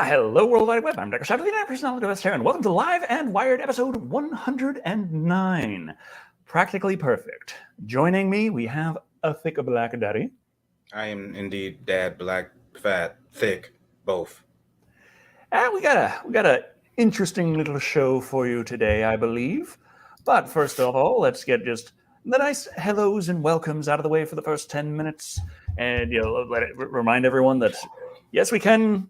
Hello, World Wide Web. I'm Dr. Shadow, the personality of here, and welcome to Live and Wired episode 109. Practically Perfect. Joining me, we have a thick black daddy. I am indeed dad, black, fat, thick, both. And we got a interesting little show for you today, I believe. But first of all, let's get just the nice hellos and welcomes out of the way for the first 10 minutes. And let it remind everyone that yes, we can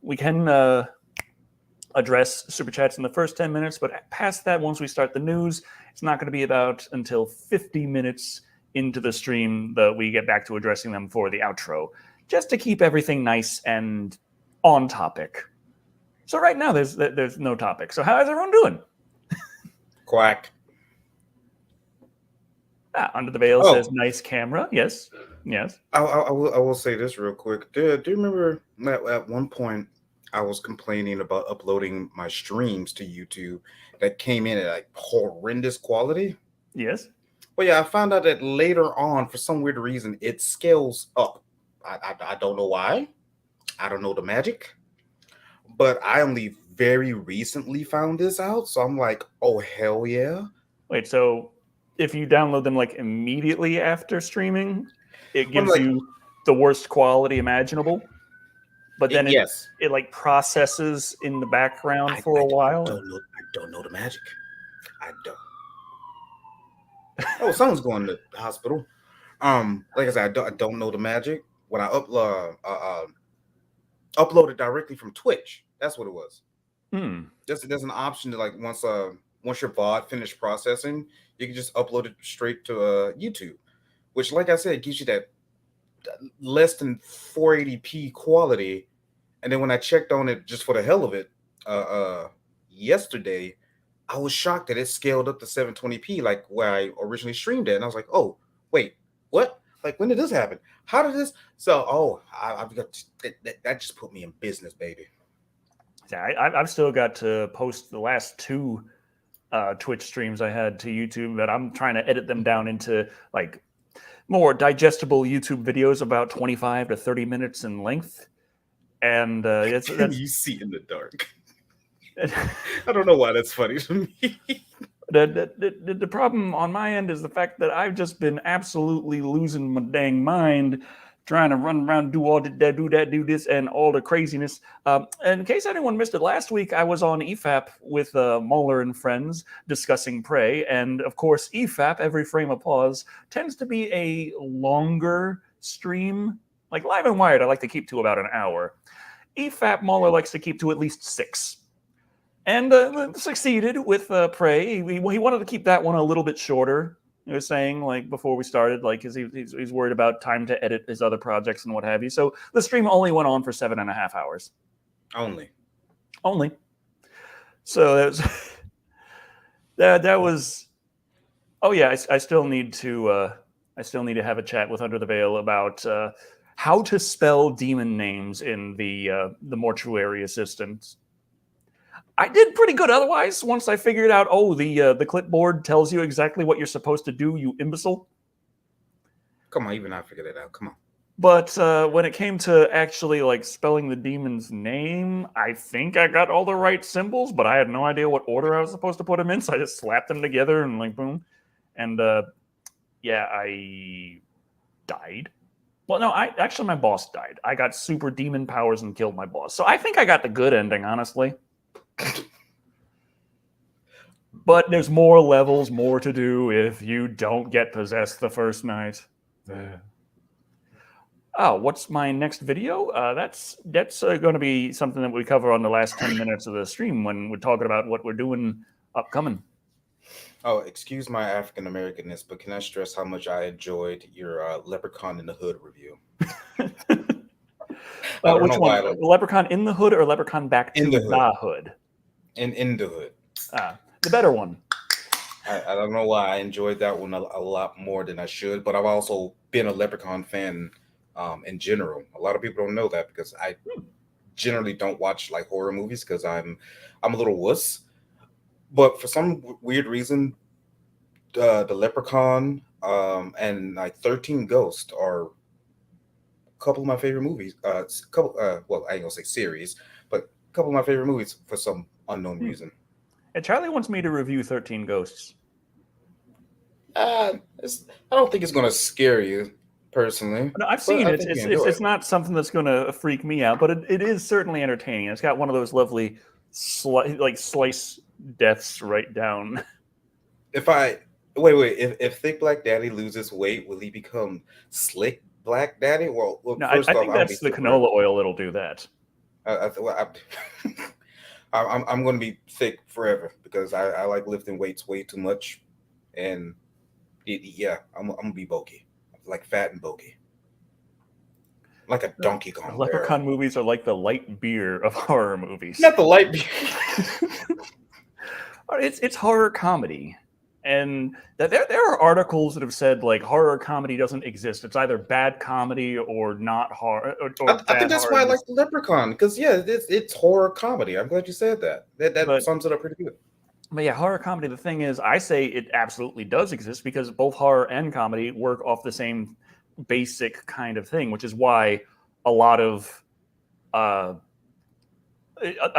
address super chats in the first 10 minutes, but past that, once we start the news, it's not going to be about until 50 minutes into the stream that we get back to addressing them for the outro, just to keep everything nice and on topic. So right now, there's no topic. So how is everyone doing? Quack. Under the Veil says, nice camera. Yes. I will say this real quick. Do you remember at one point I was complaining about uploading my streams to YouTube that came in at like horrendous quality? Yes. Well, yeah, I found out that later on, for some weird reason, it scales up. I don't know why. I don't know the magic. But I only very recently found this out. So I'm like, oh, hell yeah. Wait, so if you download them like immediately after streaming, it gives you the worst quality imaginable? But then yes, it like processes in the background for a while. I don't know the magic. I don't. Oh, someone's going to the hospital. Like I said, I don't know the magic. When I uploaded directly from Twitch, that's what it was. There's an option to like once your VOD finished processing, you can just upload it straight to YouTube, which, like I said, gives you that less than 480p quality. And then when I checked on it just for the hell of it yesterday, I was shocked that it scaled up to 720p like where I originally streamed it. And I was like, oh, wait, what? Like, when did this happen? How did this? So, I've got that just put me in business, baby. Yeah, I've still got to post the last two Twitch streams I had to YouTube, but I'm trying to edit them down into like more digestible YouTube videos, about 25 to 30 minutes in length. And that's you see in the dark. I don't know why that's funny to me. The problem on my end is the fact that I've just been absolutely losing my dang mind trying to run around, do all that, do this, and all the craziness. In case anyone missed it, last week I was on EFAP with Muller and friends discussing Prey. And of course, EFAP, every frame of pause, tends to be a longer stream. Like Live and Wired, I like to keep to about an hour. EFAP Muller likes to keep to at least 6. And succeeded with Prey. He wanted to keep that one a little bit shorter. He was saying, like, before we started, like, because he's worried about time to edit his other projects and what have you. So the stream only went on for 7.5 hours. Only. So that was that was. Oh yeah, I still need to have a chat with Under the Veil about how to spell demon names in the mortuary assistants. I did pretty good otherwise once I figured out, the clipboard tells you exactly what you're supposed to do, you imbecile. Come on, even I figured it out. Come on. But when it came to actually like spelling the demon's name, I think I got all the right symbols, but I had no idea what order I was supposed to put them in, so I just slapped them together and like boom. And I died. Well, no, my boss died. I got super demon powers and killed my boss. So I think I got the good ending, honestly. But there's more levels, more to do if you don't get possessed the first night. Oh, what's my next video? That's going to be something that we cover on the last 10 minutes of the stream when we're talking about what we're doing upcoming. Oh, excuse my African Americanness, but can I stress how much I enjoyed your Leprechaun in the Hood review? Which one? Leprechaun in the Hood or Leprechaun back to the Hood? In the Hood. The better one. I don't know why I enjoyed that one a lot more than I should, but I've also been a Leprechaun fan in general. A lot of people don't know that because I generally don't watch like horror movies because I'm a little wuss. But for some weird reason, the Leprechaun and like 13 Ghosts are a couple of my favorite movies. Well, I ain't gonna say series, but a couple of my favorite movies for some unknown reason. And Charlie wants me to review 13 Ghosts. I don't think it's going to scare you personally. No, I've but seen I it. think you It's, enjoy it's it. it's not something that's going to freak me out, but it is certainly entertaining. It's got one of those lovely slice deaths right down. If I wait, if Thick Black Daddy loses weight, will he become Slick Black Daddy? Well, No, first I off, think I'll be that's the thick canola forever. oil that'll do that. I'm going to be thick forever because I like lifting weights way too much, and yeah, I'm gonna be bulky, like fat and bulky, like a Donkey The Kong barrel. Leprechaun movies are like the light beer of horror movies. Not the light beer. It's horror comedy, and there are articles that have said like horror comedy doesn't exist. It's either bad comedy or not horror or I think bad that's horror. why I like the Leprechaun because yeah, it's horror comedy. I'm glad you said that. That But sums it up pretty good. But yeah, horror comedy, the thing is, I say it absolutely does exist because both horror and comedy work off the same basic kind of thing, which is why a lot of a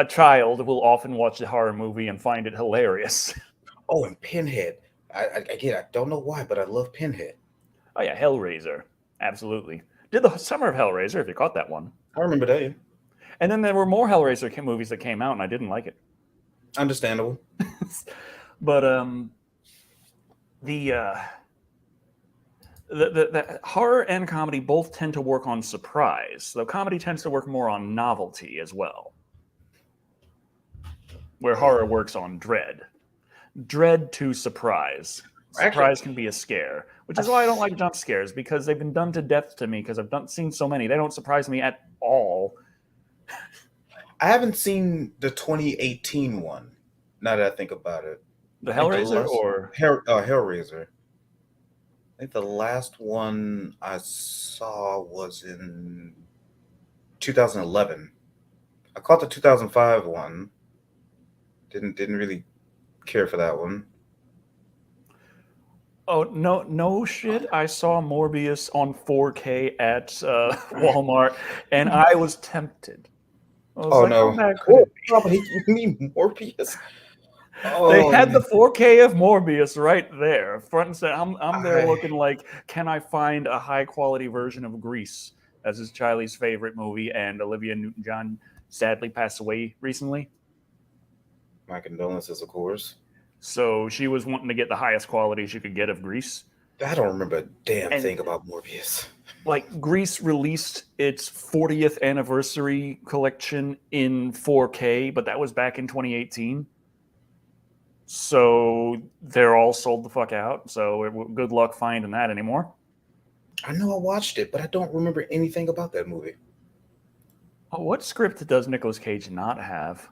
child will often watch a horror movie and find it hilarious. Oh, and Pinhead. I don't know why, but I love Pinhead. Oh yeah, Hellraiser, absolutely. Did the Summer of Hellraiser, if you caught that one. I remember that. Yeah. And then there were more Hellraiser movies that came out, and I didn't like it. Understandable. But the horror and comedy both tend to work on surprise, though comedy tends to work more on novelty as well, where horror works on dread to surprise. Surprise can be a scare, which is why I don't like jump scares, because they've been done to death to me because I've seen so many. They don't surprise me at all. I haven't seen the 2018 one. Now that I think about it, The Hellraiser or Hellraiser. I think the last one I saw was in 2011. I caught the 2005 one. Didn't really care for that one. Oh no shit! I saw Morbius on 4K at Walmart, and I was tempted. I was like, no! how bad could it be? You mean Morbius? They Oh, had the 4K of Morbius right there, front and center. I'm there looking like, can I find a high quality version of Grease? As is Charlie's favorite movie, and Olivia Newton-John sadly passed away recently. my condolences, of course. So she was wanting to get the highest quality she could get of Grease. I don't remember a damn thing about Morbius. Like, Grease released its 40th anniversary collection in 4K, but that was back in 2018. So they're all sold the fuck out. So good luck finding that anymore. I know I watched it, but I don't remember anything about that movie. Oh, what script does Nicolas Cage not have?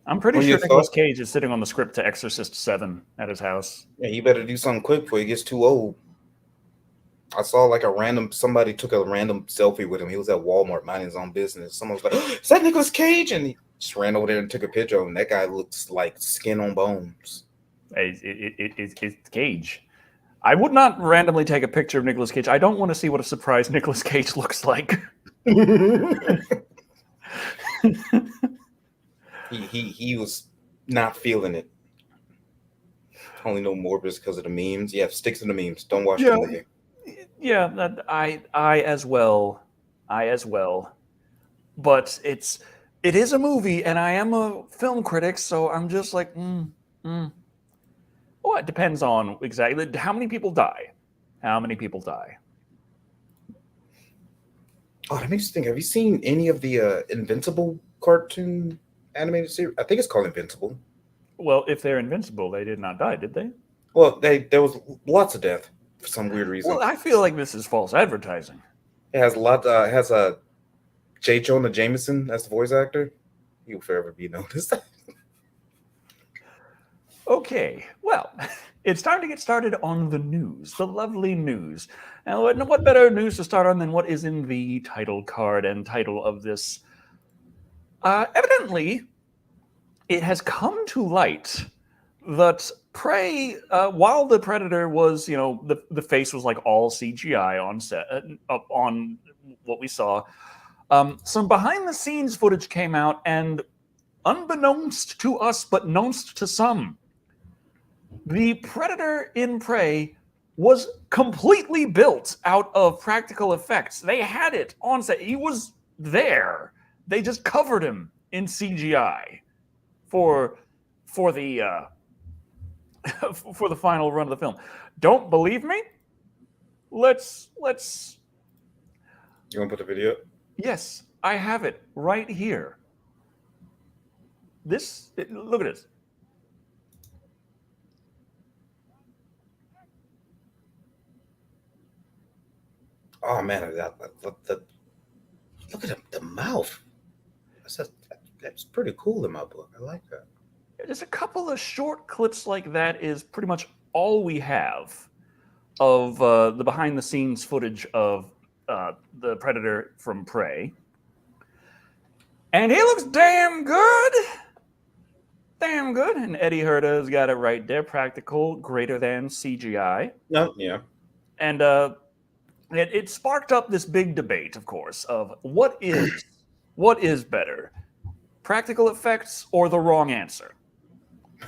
I'm pretty sure Nicolas Cage is sitting on the script to Exorcist 7 at his house. Yeah, you better do something quick before he gets too old. I saw like somebody took a random selfie with him. He was at Walmart minding his own business. Someone was like, is that Nicolas Cage? And he just ran over there and took a picture of him. That guy looks like skin on bones. It's Cage. I would not randomly take a picture of Nicolas Cage. I don't want to see what a surprised Nicolas Cage looks like. He was not feeling it. Only know Morbius because of the memes. Yeah, sticks to the memes. Don't watch the movie. Yeah, I as well. But it is a movie, and I am a film critic, so I'm just like, Well, it depends on exactly how many people die. How many people die? Oh, that makes me think. Have you seen any of the Invincible cartoon animated series? I think it's called Invincible. Well, if they're invincible, they did not die, did they? Well, there was lots of death for some weird reason. Well, I feel like this is false advertising. It has a lot. It has J. Jonah Jameson as the voice actor. He will forever be noticed. Okay, well, it's time to get started on the news, the lovely news. Now, what better news to start on than what is in the title card and title of this? Evidently, it has come to light that Prey, while the Predator was, the face was like all CGI on set, on what we saw, some behind the scenes footage came out, and unbeknownst to us, but knownst to some, the Predator in Prey was completely built out of practical effects. They had it on set. He was there. They just covered him in CGI for the for the final run of the film. Don't believe me? Let's. You want to put the video up? Yes, I have it right here. Look at this. Oh man, look at the mouth. That's pretty cool in my book. I like that. Just a couple of short clips like that is pretty much all we have of the behind the scenes footage of the Predator from Prey. And he looks damn good. Damn good. And Eddie Herta's got it right there. Practical greater than CGI. No, yeah. And it sparked up this big debate, of course, of what is better, practical effects or the wrong answer.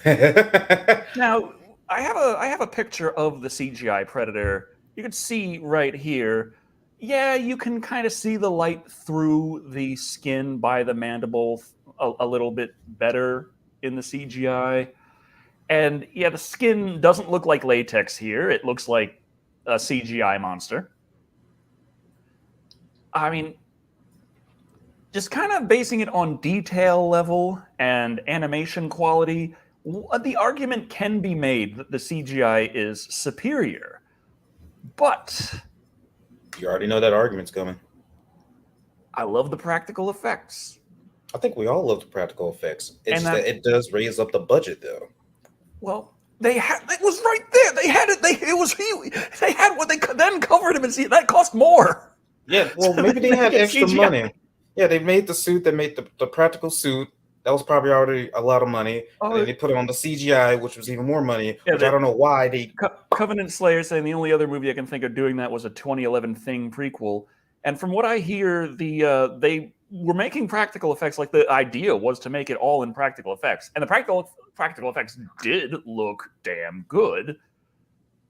Now, I have a picture of the CGI Predator. You can see right here. Yeah, you can kind of see the light through the skin by the mandible a little bit better in the CGI. And yeah, the skin doesn't look like latex here. It looks like a CGI monster. I mean, just kind of basing it on detail level and animation quality, the argument can be made that the CGI is superior. But you already know that argument's coming. I love the practical effects. I think we all love the practical effects. It's just that it does raise up the budget, though. Well, it was right there. They had it. They had what they then covered him and see that cost more. Yeah, well, maybe they had extra money. Yeah, they made the suit. They made the practical suit. That was probably already a lot of money. And then they put it on the CGI, which was even more money. Yeah, which I don't know why they. Covenant Slayer saying the only other movie I can think of doing that was a 2011 Thing prequel. And from what I hear, they were making practical effects. Like the idea was to make it all in practical effects, and the practical effects did look damn good.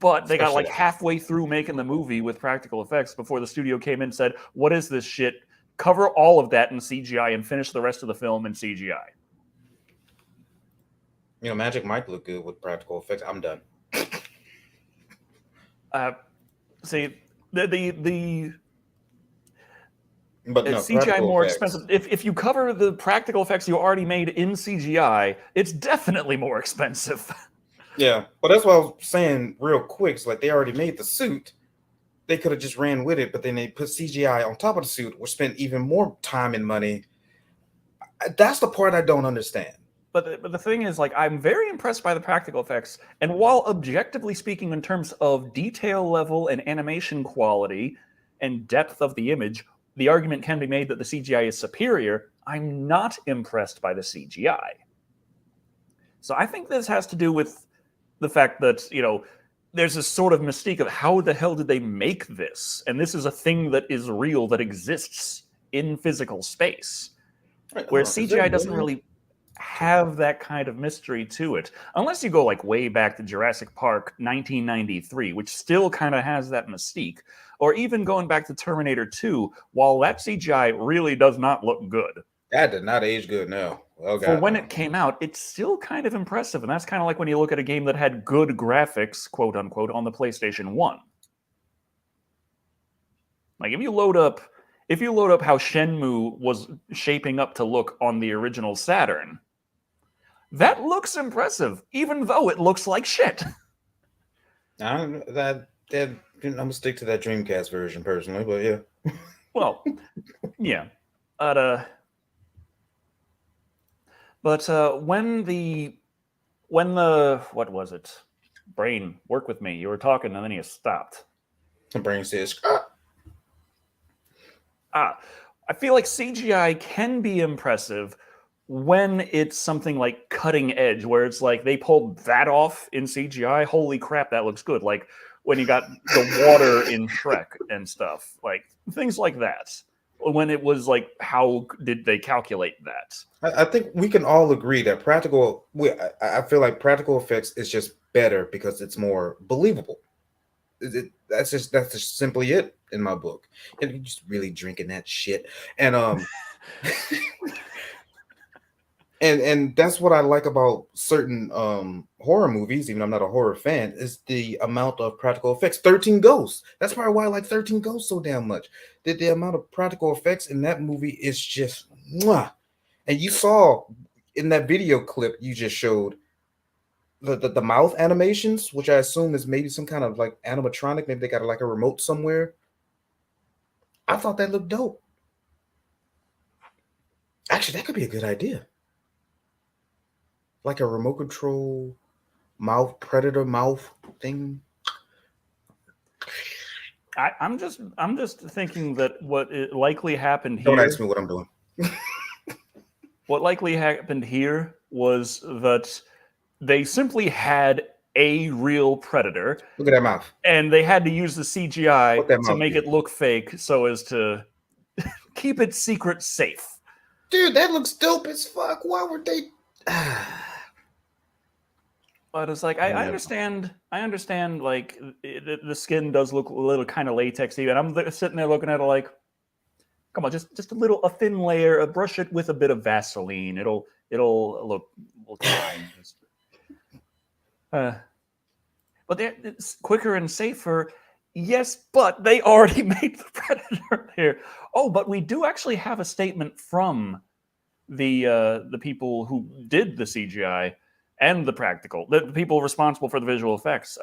But they got like halfway through making the movie with practical effects before the studio came in and said, "What is this shit? Cover all of that in CGI and finish the rest of the film in CGI." You know, Magic might look good with practical effects. I'm done. See, the but no, CGI more expensive. If you cover the practical effects you already made in CGI, it's definitely more expensive. Yeah, but that's what I was saying real quick. It's like they already made the suit. They could have just ran with it, but then they put CGI on top of the suit, which spent even more time and money. That's the part I don't understand. But the thing is, like, I'm very impressed by the practical effects. And while objectively speaking, in terms of detail level and animation quality and depth of the image, the argument can be made that the CGI is superior. I'm not impressed by the CGI. So I think this has to do with the fact that, there's this sort of mystique of how the hell did they make this? And this is a thing that is real, that exists in physical space. Right, where CGI doesn't really have that kind of mystery to it. Unless you go like way back to Jurassic Park 1993, which still kind of has that mystique. Or even going back to Terminator 2, while that CGI really does not look good. That did not age good now. Oh, for when it came out, it's still kind of impressive. And that's kind of like when you look at a game that had good graphics, quote unquote, on the PlayStation 1. Like if you load up how Shenmue was shaping up to look on the original Saturn, that looks impressive, even though it looks like shit. I'm gonna stick to that Dreamcast version personally, but yeah. Well, yeah. But when the what was it? Brain, work with me. You were talking and then you stopped. The brain says, I feel like CGI can be impressive when it's something like cutting edge, where it's like they pulled that off in CGI, holy crap, that looks good. Like when you got the water in Shrek and stuff, like things like that. When it was like, how did they calculate that? I think we can all agree that I feel like practical effects is just better because it's more believable. That's just simply it in my book. And you're just really drinking that shit. And and that's what I like about certain horror movies, even though I'm not a horror fan, is the amount of practical effects. 13 Ghosts. That's probably why I like 13 Ghosts so damn much. The amount of practical effects in that movie is just mwah. And you saw in that video clip you just showed the mouth animations, which I assume is maybe some kind of like animatronic. Maybe they got like a remote somewhere. I thought that looked dope. Actually, that could be a good idea. Like a remote control mouth predator mouth thing. I'm just thinking that what likely happened Don't here. ask me what I'm doing. What likely happened here was that they simply had a real predator, Look at that mouth. and they had to use the CGI What that to mouth make do? it look fake so as to keep its secret safe. Dude, that looks dope as fuck. Why were they? But it's like I understand. Like the skin does look a little kind of latexy, and I'm sitting there looking at it like, come on, just a thin layer. Brush it with a bit of Vaseline. It'll look fine. But it's quicker and safer. Yes, but they already made the Predator here. Oh, but we do actually have a statement from the people who did the CGI and the practical, the people responsible for the visual effects.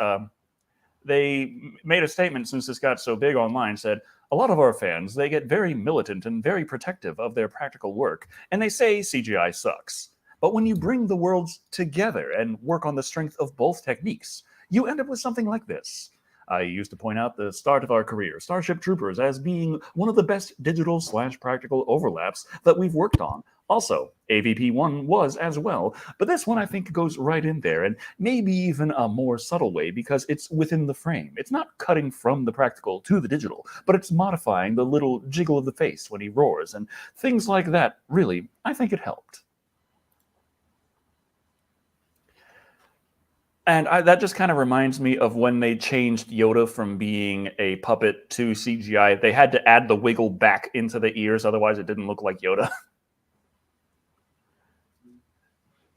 They made a statement, since this got so big online, said, a lot of our fans, they get very militant and very protective of their practical work, and they say CGI sucks. But when you bring the worlds together and work on the strength of both techniques, you end up with something like this. I used to point out the start of our career, Starship Troopers, as being one of the best digital/practical overlaps that we've worked on. Also, AVP1 was as well, but this one I think goes right in there, and maybe even a more subtle way because it's within the frame. It's not cutting from the practical to the digital, but it's modifying the little jiggle of the face when he roars, and things like that. Really, I think it helped. And that just kind of reminds me of when they changed Yoda from being a puppet to CGI. They had to add the wiggle back into the ears, otherwise it didn't look like Yoda.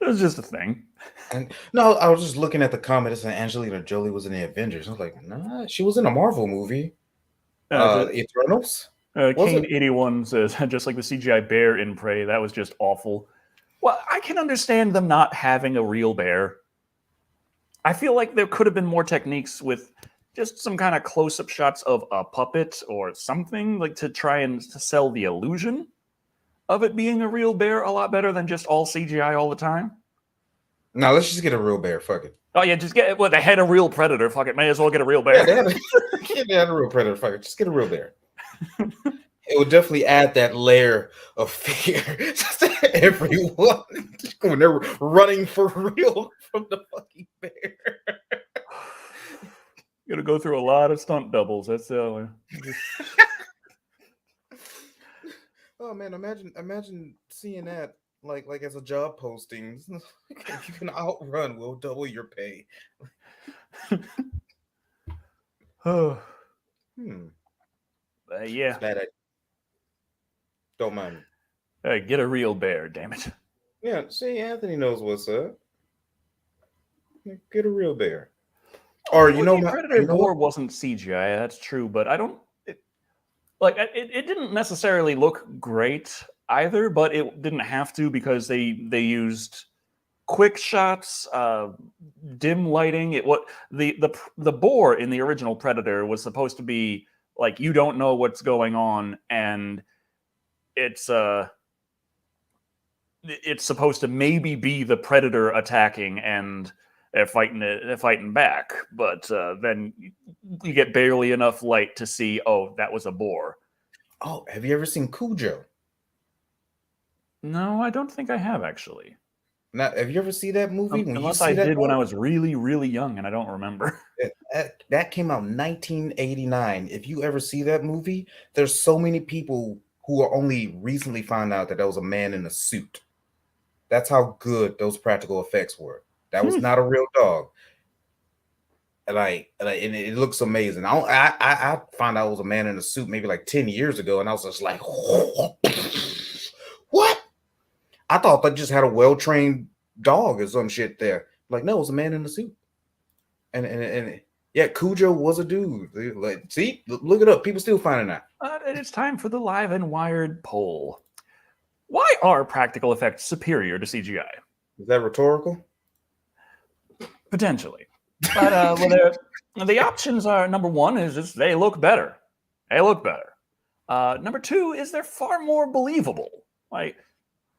It was just a thing. And no, I was just looking at the comment saying Angelina Jolie was in the Avengers. I was like, nah, she was in a Marvel movie. Eternals? Was Kane it? 81 says, just like the CGI bear in Prey, that was just awful. Well, I can understand them not having a real bear. I feel like there could have been more techniques with just some kind of close-up shots of a puppet or something, like to try and to sell the illusion of it being a real bear a lot better than just all CGI all the time. No, let's just get a real bear. Fuck it. Oh yeah, just get. Well, they had a real predator. Fuck it, may as well get a real bear. Yeah, they had a real predator. Fuck it. Just get a real bear. It would definitely add that layer of fear to everyone. When they're running for real from the fucking bear. Gonna go through a lot of stunt doubles. That's oh man, imagine seeing that like as a job posting. If you can outrun, we'll double your pay. Oh. Yeah. It's bad. Don't mind me. Hey, get a real bear, damn it. Yeah, see, Anthony knows what's up. Get a real bear. Or Predator Gore wasn't CGI. That's true, but I don't. It didn't necessarily look great either, but it didn't have to because they used quick shots, dim lighting. The boar in the original Predator was supposed to be like you don't know what's going on, and it's supposed to maybe be the Predator attacking and they're fighting back, but then you get barely enough light to see, oh, that was a boar. Oh, have you ever seen Cujo? No, I don't think I have actually. Now, have you ever seen that movie? When you Unless I see that did when I dog, was really, really young and I don't remember. that came out in 1989. If you ever see that movie, there's so many people who are only recently found out that was a man in a suit. That's how good those practical effects were. That was not a real dog. And it looks amazing. I found out it was a man in a suit maybe like 10 years ago, and I was just like, what? I thought they just had a well-trained dog or some shit there. Like, no, it was a man in a suit. And yeah, Cujo was a dude. Like, see, look it up. People still finding out. And it's time for the live and wired poll. Why are practical effects superior to CGI? Is that rhetorical? Potentially. But the options are, number one is just they look better. They look better. Number two is they're far more believable. Like,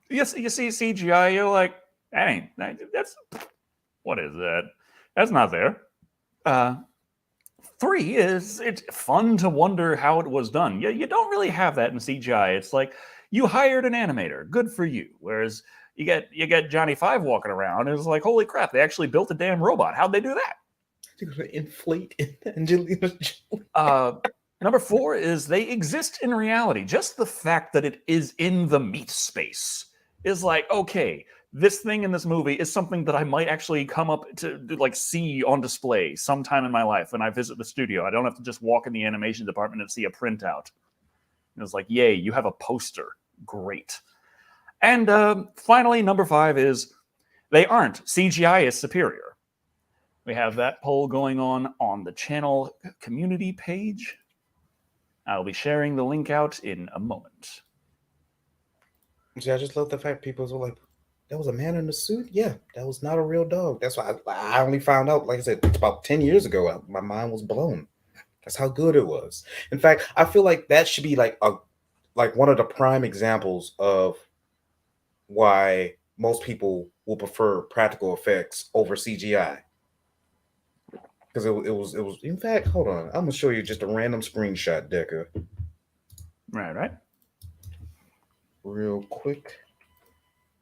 you see CGI, you're like, that's, what is that? That's not there. Three is it's fun to wonder how it was done. You don't really have that in CGI. It's like you hired an animator, good for you. Whereas you get Johnny Five walking around, and it's like, holy crap, they actually built a damn robot. How'd they do that? They're gonna inflate Angelina Jolie. Number four is they exist in reality. Just the fact that it is in the meat space is like, okay, this thing in this movie is something that I might actually come up to like see on display sometime in my life when I visit the studio. I don't have to just walk in the animation department and see a printout. And it's like, yay, you have a poster. Great. And finally, number five is they aren't. CGI is superior. We have that poll going on the channel community page. I'll be sharing the link out in a moment. See, I just love the fact people were like, that was a man in a suit? Yeah, that was not a real dog. That's why I only found out, like I said, it's about 10 years ago. My mind was blown. That's how good it was. In fact, I feel like that should be like one of the prime examples of why most people will prefer practical effects over CGI. Because it was in fact, hold on. I'm gonna show you just a random screenshot, Decker. Right. Real quick.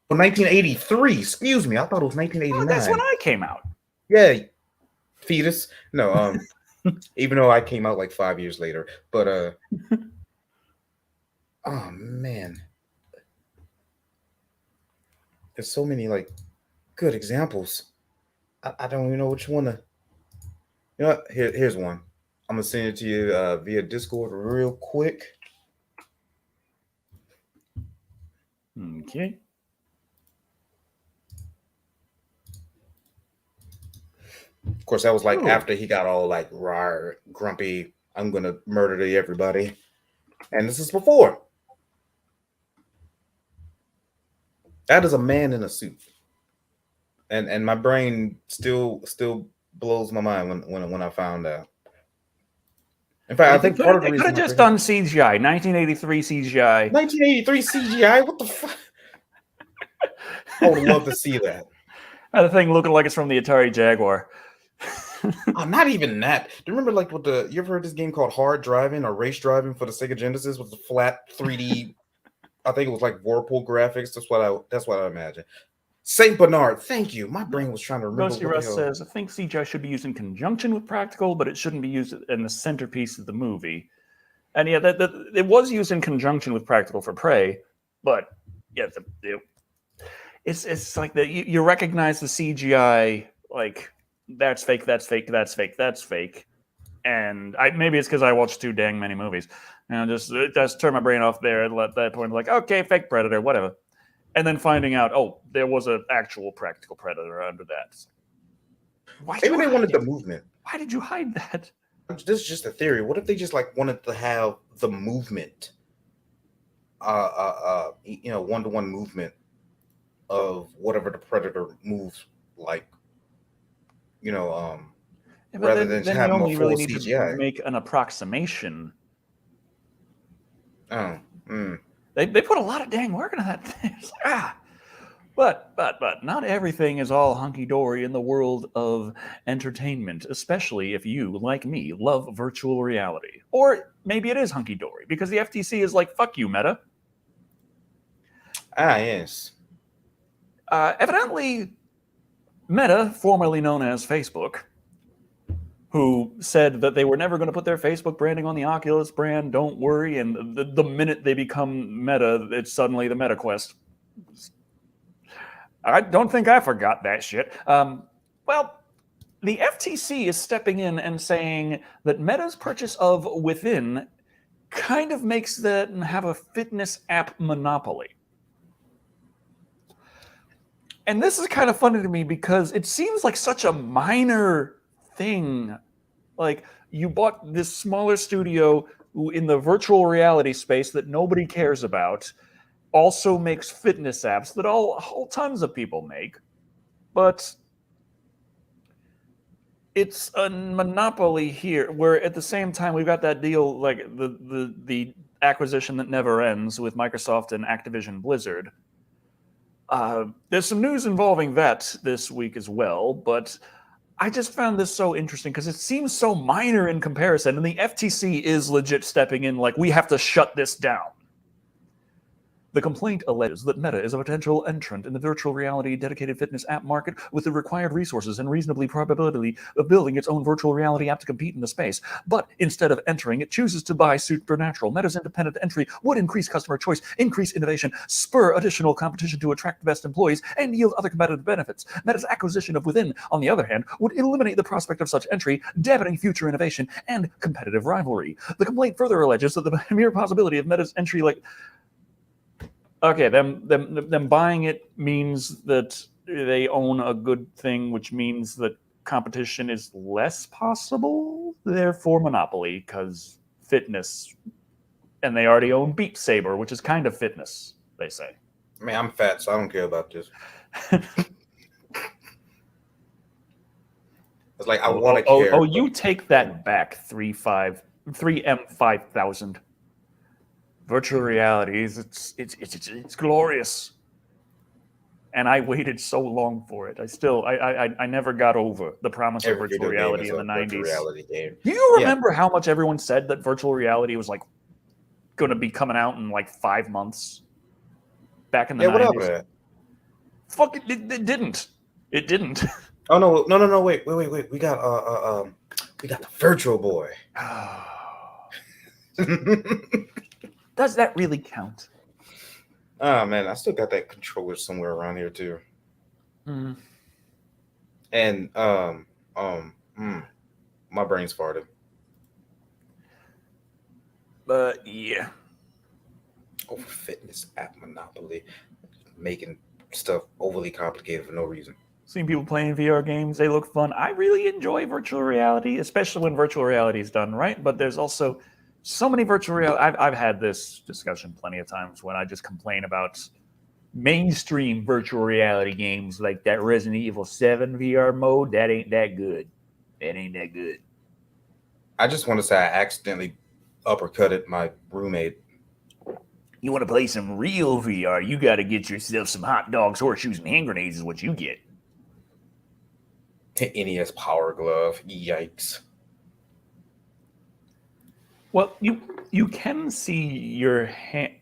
1983. Excuse me. I thought it was 1989. Oh, that's when I came out. Yeah, fetus. No, even though I came out like 5 years later. But oh man, there's so many like good examples. I don't even know which one to. You know what? Here's one. I'm gonna send it to you via Discord real quick. Okay. Of course, that was like after he got all like rawr, grumpy. I'm gonna murder everybody, and this is before. That is a man in a suit, and my brain still blows my mind when I found out. In fact, I think part of the reason could have just done CGI, 1983 CGI. 1983 CGI. What the fuck? I would love to see that. The thing looking like it's from the Atari Jaguar. Oh, not even that. Do you remember like you ever heard this game called Hard Driving or Race Driving for the Sega Genesis with the flat 3D? I think it was like Whirlpool graphics. That's what I imagine. Saint Bernard, thank you. My brain was trying to remember. Ghosty Russ says, I think CGI should be used in conjunction with practical, but it shouldn't be used in the centerpiece of the movie. And yeah, it was used in conjunction with practical for Prey, but yeah, it's like you recognize the CGI, like that's fake, that's fake, that's fake, that's fake. And maybe it's because I watched too dang many movies. And just turn my brain off there and let that point, like, okay, fake Predator, whatever. And then finding out, oh, there was an actual practical Predator under that. Maybe they wanted the movement. Why did you hide that? This is just a theory. What if they just like wanted to have the movement, one-to-one movement of whatever the Predator moves like, rather than just having a full really CGI. Need to make an approximation. Oh, They put a lot of dang work into that thing. But not everything is all hunky-dory in the world of entertainment, especially if you, like me, love virtual reality. Or maybe it is hunky-dory, because the FTC is like, fuck you, Meta. Ah, yes. Evidently, Meta, formerly known as Facebook, who said that they were never going to put their Facebook branding on the Oculus brand, don't worry. And the minute they become Meta, it's suddenly the Meta Quest. I don't think I forgot that shit. Well, the FTC is stepping in and saying that Meta's purchase of Within kind of makes them have a fitness app monopoly. And this is kind of funny to me because it seems like such a minor thing. Like, you bought this smaller studio in the virtual reality space that nobody cares about, also makes fitness apps that whole tons of people make, but it's a monopoly here. Where at the same time we've got that deal, like the acquisition that never ends with Microsoft and Activision Blizzard. There's some news involving that this week as well, but I just found this so interesting because it seems so minor in comparison, and the FTC is legit stepping in like, we have to shut this down. The complaint alleges that Meta is a potential entrant in the virtual reality dedicated fitness app market with the required resources and reasonably probability of building its own virtual reality app to compete in the space. But instead of entering, it chooses to buy Supernatural. Meta's independent entry would increase customer choice, increase innovation, spur additional competition to attract the best employees, and yield other competitive benefits. Meta's acquisition of Within, on the other hand, would eliminate the prospect of such entry, dampening future innovation and competitive rivalry. The complaint further alleges that the mere possibility of Meta's entry, okay, them buying it means that they own a good thing, which means that competition is less possible. Therefore, monopoly, because fitness, and they already own Beat Saber, which is kind of fitness, they say. I mean, I'm fat, so I don't care about this. It's like I want to care. Oh, you take that back, 3M5000. Virtual realities, it's glorious, and I waited so long for it. I never got over the promise of virtual reality in the 90s. Do you remember how much everyone said that virtual reality was like going to be coming out in like 5 months back in the 90s? Whatever. Fuck it, it didn't. It didn't. Oh no! Wait! We got the Virtual Boy. Does that really count? Oh man, I still got that controller somewhere around here too. Mm. And my brain's farted. But yeah. Oh, fitness app monopoly, making stuff overly complicated for no reason. Seen people playing VR games; they look fun. I really enjoy virtual reality, especially when virtual reality is done right. But there's also so many virtual reality. I've had this discussion plenty of times when I just complain about mainstream virtual reality games like that Resident Evil 7 VR mode. That ain't that good. That ain't that good. I just want to say I accidentally uppercutted my roommate. You want to play some real VR? You got to get yourself some hot dogs, horseshoes, and hand grenades is what you get. NES Power Glove. Yikes. Well, you can see your hand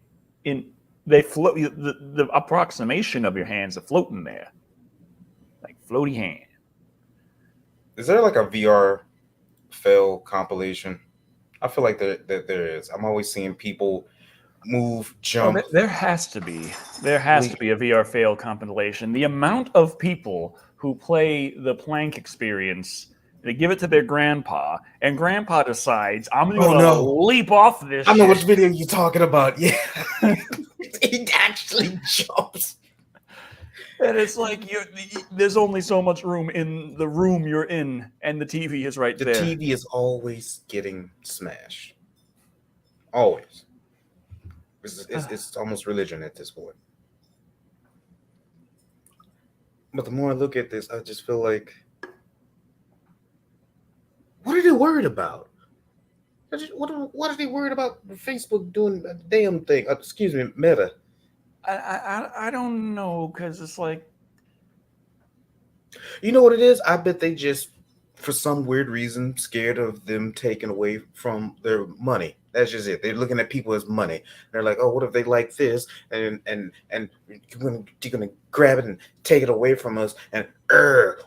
in. They float. The approximation of your hands are floating there, like floaty hand. Is there like a VR fail compilation? I feel like there is. I'm always seeing people move, jump. Oh, there has to be. There has to be a VR fail compilation. The amount of people who play the Plank experience. They give it to their grandpa, and grandpa decides, I'm going to leap off this I know which video you're talking about. Yeah. He actually jumps. And it's like, there's only so much room in the room you're in, and the TV is right there. The TV is always getting smashed. Always. It's almost religion at this point. But the more I look at this, I just feel like, what are they worried about? What are they worried about Facebook doing a damn thing? Excuse me, Meta. I don't know, because it's like, you know what it is? I bet they just for some weird reason, scared of them taking away from their money. That's just it. They're looking at people as money. They're like, oh, what if they like this? And you're gonna grab it and take it away from us. And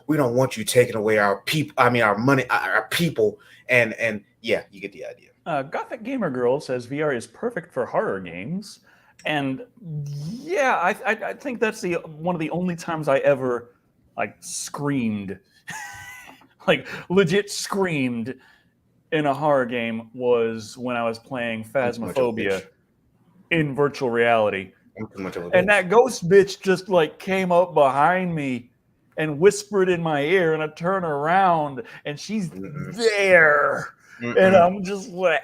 we don't want you taking away our people. I mean, our money, our people. And yeah, you get the idea. Gothic Gamer Girl says VR is perfect for horror games, and yeah, I think that's the one of the only times I ever like screamed, like legit screamed in a horror game was when I was playing Phasmophobia in virtual reality. And that ghost bitch just like came up behind me and whispered in my ear, and I turn around and she's there. And I'm just like,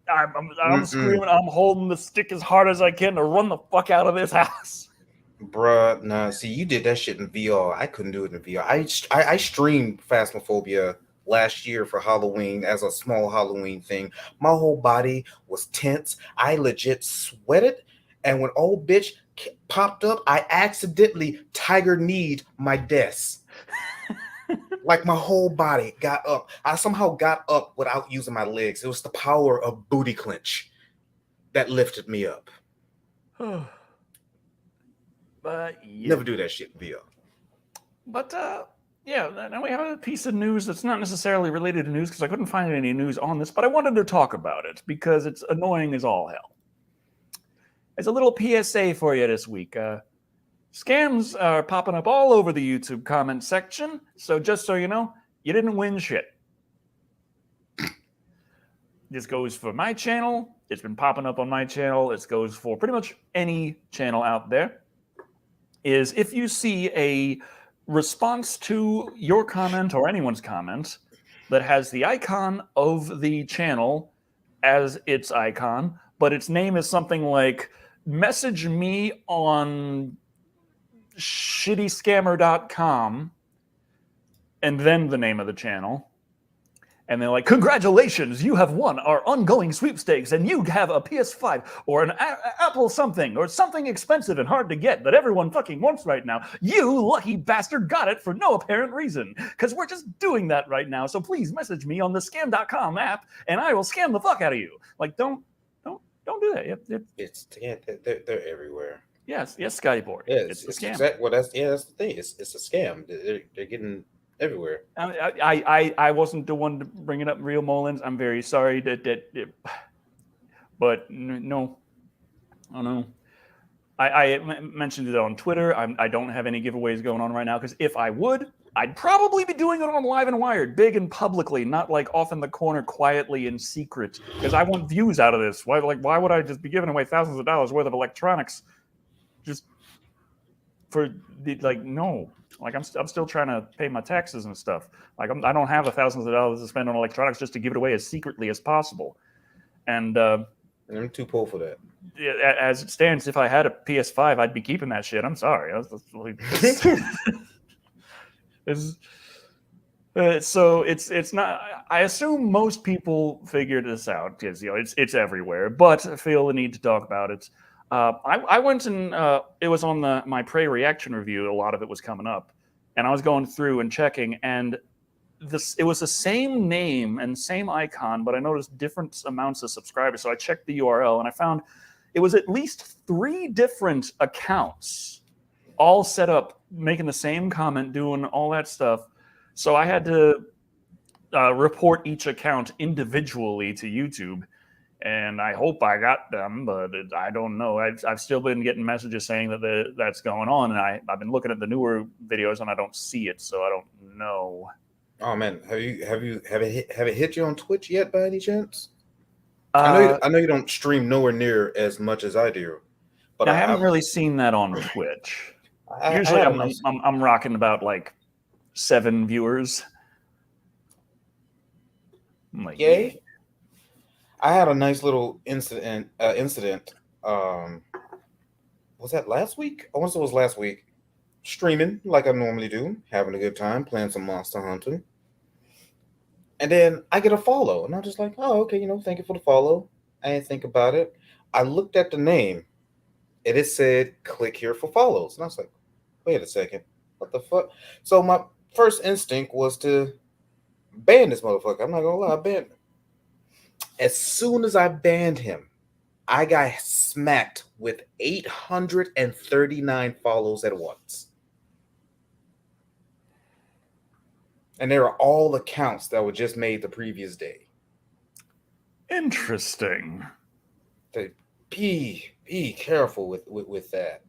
I'm screaming, I'm holding the stick as hard as I can to run the fuck out of this house. Bruh, nah, see, you did that shit in VR. I couldn't do it in VR. I streamed Phasmophobia last year for Halloween as a small Halloween thing. My whole body was tense. I legit sweated. And when old bitch popped up, I accidentally tiger kneed my desk. Like my whole body got up. I somehow got up without using my legs. It was the power of booty clench that lifted me up. But yeah. Never do that shit in VR. But yeah, now we have a piece of news that's not necessarily related to news because I couldn't find any news on this, but I wanted to talk about it because it's annoying as all hell. It's a little PSA for you this week. Scams are popping up all over the YouTube comment section, so just so you know, you didn't win shit. This goes for my channel. It's been popping up on my channel. It goes for pretty much any channel out there. Is if you see a response to your comment or anyone's comment that has the icon of the channel as its icon, but its name is something like message me on shittyscammer.com and then the name of the channel, and they're like, congratulations, you have won our ongoing sweepstakes and you have a PS5 or an Apple something or something expensive and hard to get that everyone fucking wants right now. You lucky bastard got it for no apparent reason because we're just doing that right now. So please message me on the scam.com app and I will scam the fuck out of you. Like, don't do that. They're everywhere. Yes, Skyboard. Yeah, it's a scam. That's the thing. It's a scam. They're getting everywhere. I wasn't the one to bring it up, Real Mullins. I'm very sorry but no. Oh no. I mentioned it on Twitter. I don't have any giveaways going on right now because if I would, I'd probably be doing it on Live and Wired, big and publicly, not like off in the corner quietly in secret. Because I want views out of this. Why would I just be giving away thousands of dollars worth of electronics just for no? Like I'm still trying to pay my taxes and stuff. Like I don't have thousands of dollars to spend on electronics just to give it away as secretly as possible. And I'm too poor for that. As it stands, if I had a PS5, I'd be keeping that shit. I'm sorry. So it's not. I assume most people figured this out because it's everywhere. But I feel the need to talk about it. I went and it was on my Prey reaction review. A lot of it was coming up, and I was going through and checking, and it was the same name and same icon, but I noticed different amounts of subscribers. So I checked the URL, and I found it was at least 3 different accounts, all set up, making the same comment, doing all that stuff. So I had to report each account individually to YouTube. And I hope I got them, but I don't know. I've still been getting messages saying that that's going on, and I've been looking at the newer videos and I don't see it, so I don't know. Oh man, have it hit you on Twitch yet by any chance? I know you don't stream nowhere near as much as I do, but I haven't really seen that on Twitch. Usually, I'm rocking about like 7 viewers. I'm like, yay. I had a nice little incident. Was that last week? I want to say it was last week. Streaming like I normally do, having a good time, playing some Monster Hunter. And then I get a follow, and I'm just like, oh, okay, thank you for the follow. I didn't think about it. I looked at the name, and it said, click here for follows. And I was like, wait a second, what the fuck? So my first instinct was to ban this motherfucker. I'm not gonna lie, I banned him. As soon as I banned him, I got smacked with 839 follows at once. And they are all accounts that were just made the previous day. Interesting. Be careful with that.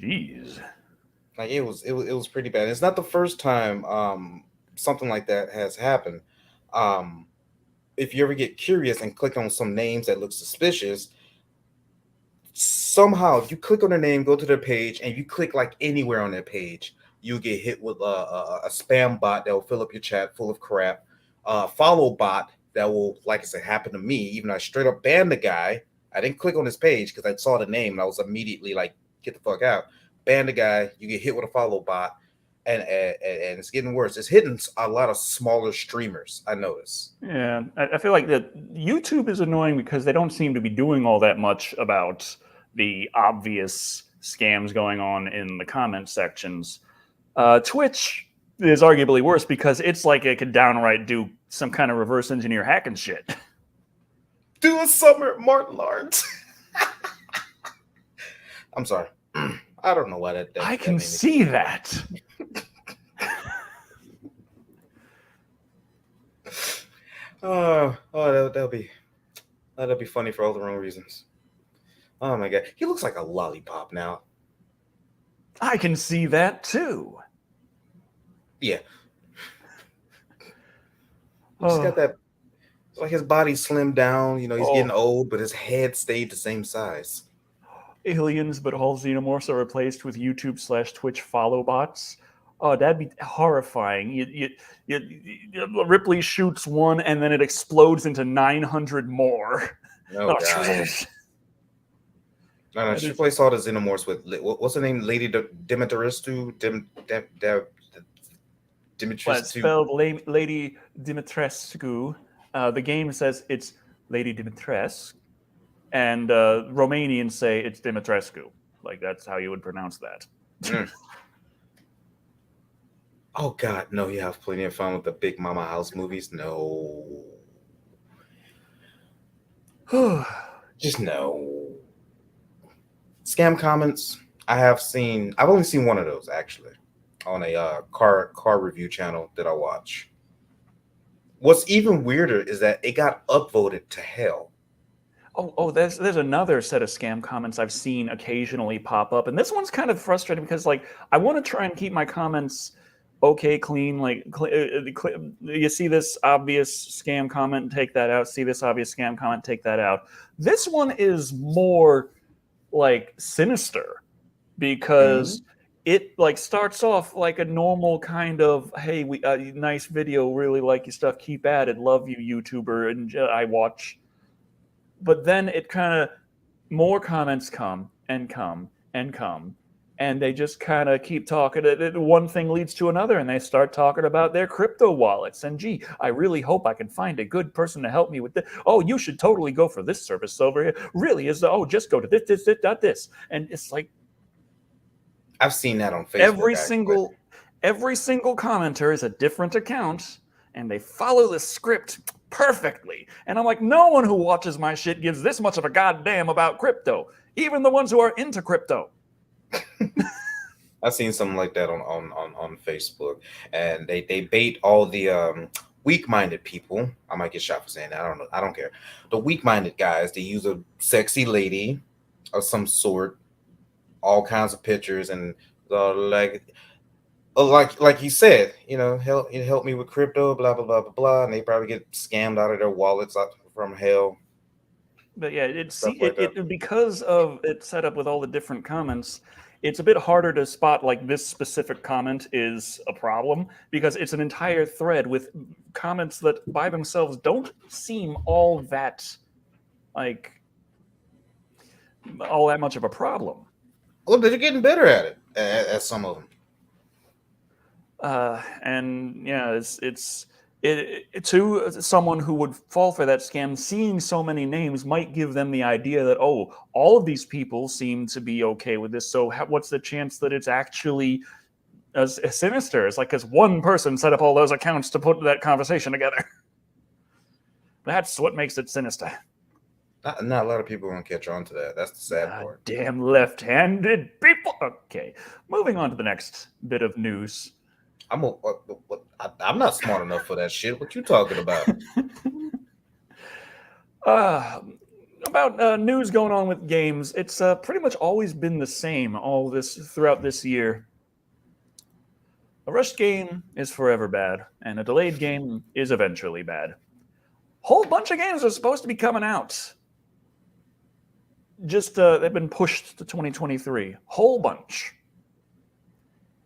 Jeez. Like it was pretty bad. It's not the first time something like that has happened. If you ever get curious and click on some names that look suspicious, somehow if you click on their name, go to their page, and you click like anywhere on their page, you'll get hit with a spam bot that will fill up your chat full of crap. Follow bot that will, like I said, happen to me. Even I straight up banned the guy. I didn't click on his page because I saw the name and I was immediately like, get the fuck out. Ban the guy. You get hit with a follow bot, and it's getting worse. It's hitting a lot of smaller streamers. I notice. Yeah, I feel like that YouTube is annoying because they don't seem to be doing all that much about the obvious scams going on in the comment sections. Twitch is arguably worse because it's like it could downright do some kind of reverse engineer hacking shit. Do a summer at Martin Lawrence. I'm sorry. I don't know why that I can see that. That'll be funny for all the wrong reasons. Oh my god, he looks like a lollipop now. I can see that too. Yeah. He's got that. It's like his body slimmed down. You know, he's getting old, but his head stayed the same size. Aliens, but all xenomorphs are replaced with YouTube/Twitch follow bots. Oh, that'd be horrifying. Ripley shoots one, and then it explodes into 900 more. Oh, God. No, she replaced all the xenomorphs with what's her name? Lady Dimitrescu. It's spelled Lady Dimitrescu. The game says it's Lady Dimitrescu, and Romanians say it's Dimitrescu. Like that's how you would pronounce that. Oh God, no! You have plenty of fun with the Big Mama House movies. No, just no. Scam comments. I've only seen one of those actually on a car review channel that I watch. What's even weirder is that it got upvoted to hell. There's another set of scam comments I've seen occasionally pop up, and this one's kind of frustrating because like I want to try and keep my comments okay, clean. Like you see this obvious scam comment, take that out. See this obvious scam comment, take that out. This one is more like sinister because it like starts off like a normal kind of, hey, we nice video, really like your stuff, keep at it, love you, YouTuber, and I watch. But then it kind of more comments come and come and come, and they just kind of keep talking. One thing leads to another, and they start talking about their crypto wallets. And gee, I really hope I can find a good person to help me with this. Oh, you should totally go for this service over here. Really is just go to this. And it's like I've seen that on Facebook. Every single commenter is a different account, and they follow the script perfectly. And I'm like, no one who watches my shit gives this much of a goddamn about crypto, even the ones who are into crypto. I've seen something like that on Facebook, and they bait all the weak-minded people. I might get shot for saying that. I don't know. I don't care. The weak-minded guys, they use a sexy lady of some sort, all kinds of pictures, and like he said, you know, help me with crypto, blah blah blah blah blah, and they probably get scammed out of their wallets from hell. But yeah, because of it set up with all the different comments, it's a bit harder to spot like this specific comment is a problem because it's an entire thread with comments that by themselves don't seem all that much of a problem. Well, they're getting better at it, at some of them. And yeah, it's to someone who would fall for that scam, seeing so many names might give them the idea that, oh, all of these people seem to be okay with this. So what's the chance that it's actually as sinister. It's like because one person set up all those accounts to put that conversation together. That's what makes it sinister. Not a lot of people are gonna catch on to that. That's the sad part. Damn left-handed people. Okay, moving on to the next bit of news. I'm not smart enough for that shit. What you talking about? About news going on with games, it's pretty much always been the same all this throughout this year. A rushed game is forever bad, and a delayed game is eventually bad. Whole bunch of games are supposed to be coming out. Just they've been pushed to 2023. Whole bunch.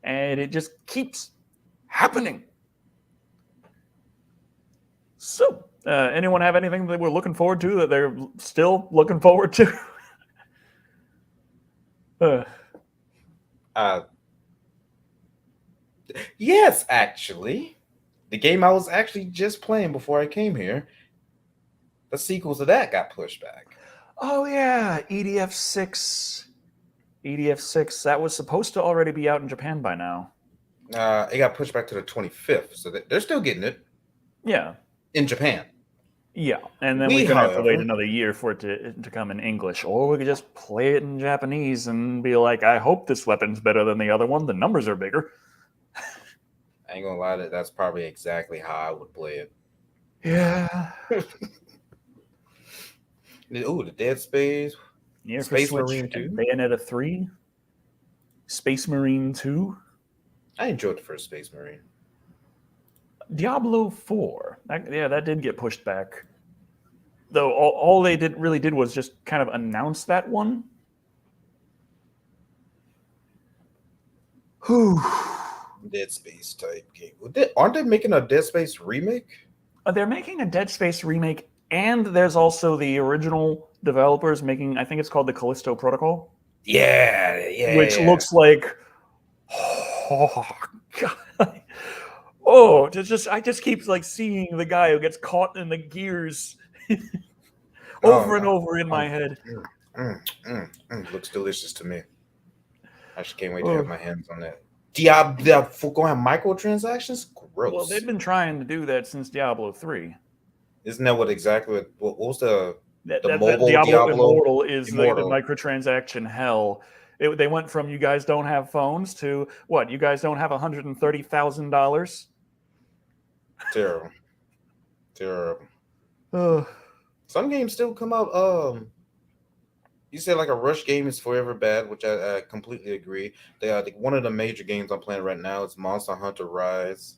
And it just keeps happening. So, anyone have anything that we're looking forward to that they're still looking forward to? Yes, actually. The game I was actually just playing before I came here, the sequel to that got pushed back. Oh, yeah, EDF 6. EDF 6, that was supposed to already be out in Japan by now. It got pushed back to the 25th, so they're still getting it. Yeah. In Japan. Yeah, and then we're going to have to wait another year for it to come in English. Or we could just play it in Japanese and be like, I hope this weapon's better than the other one. The numbers are bigger. I ain't gonna lie, that's probably exactly how I would play it. Yeah. Ooh, the Dead Space. Space Marine 2. Bayonetta 3. Space Marine 2. I enjoyed the first Space Marine. Diablo 4. That did get pushed back. Though all they really did was just kind of announce that one. Whew. Dead Space type game. Aren't they making a Dead Space remake? They're making a Dead Space remake, and there's also the original developers making, I think it's called the Callisto Protocol. Yeah. Which looks like, oh god, oh, I just keep like seeing the guy who gets caught in the gears over and over in my head. Looks delicious to me. I just can't wait to have my hands on that. Diablo going microtransactions? Gross. Well, they've been trying to do that since Diablo 3. Isn't that what was the mobile Diablo Immortal is the microtransaction hell. They went from you guys don't have phones to what? You guys don't have $130,000? Terrible. Some games still come out. You said like a rush game is forever bad, which I completely agree. One of the major games I'm playing right now is Monster Hunter Rise.